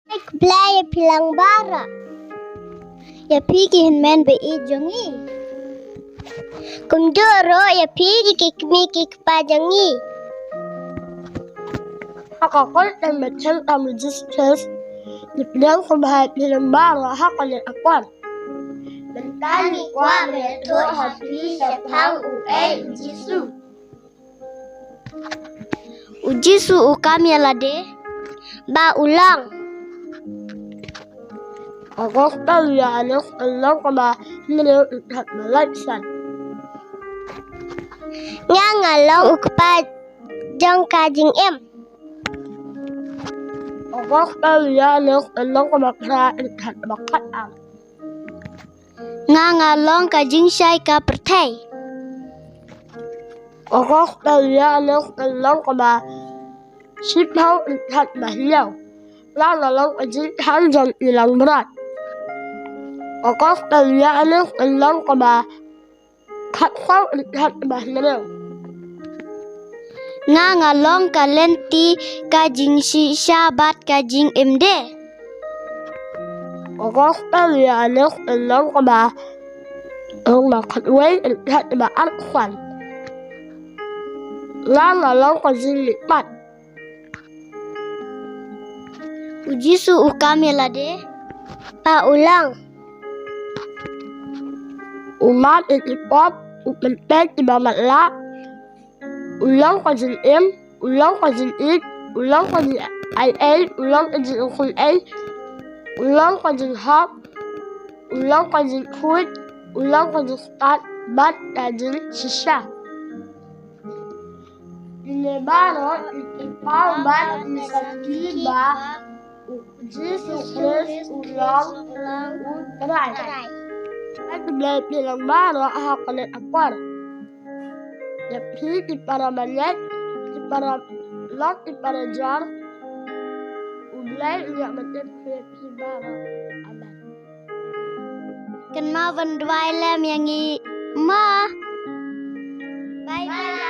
Playa pilang bara. Ya pigi hinmen be ijongi. Kumdoro ya pigi kikmiki kepajangi. Hakakol dan macam amujistes dibilang kebahayaan pilang bara hakal akwan. Bentani kwa meto hapi sepang uel ujisu. Ujisu ukam yalade ba ulang. Agak tahu ya anak Allah kama hilang ikat malaisan. Nga ngalong ukpa jong kajing em. Agak tahu ya anak Allah kama kera ikat bakat am. Nga ngalong kajing syai ka pertai. Agak tahu ya anak Allah kama sipau ikat mahliau. Lalu ajin hanjam ilang berat. Agak tahu ya anak Allah kama katsau ikat mahliau. Nga ngalong kalenti kajing si syabat kajing emde. Agak tahu ya anak Allah kama rumah katway ikat maarfan. Lalu ajin lipat. Ujisu ukam yalade pa ulang. Umat itipop upentek di bamatla. Ulang kajin em, ulang kajin it, ulang kajin ay, ulang kajin ukul ay, ulang kajin hap, ulang kajin kuit, ulang kajin stat, bat kajin sisya. Inebaro itipau bat isatiba Ujisu Kris ulang utray. At bilang baro hakalit apar. Yapi para malet, para lak, para jar. Ulay uyak matip yapi baro aman. Kena vendwai lem yang i ma. Bye bye.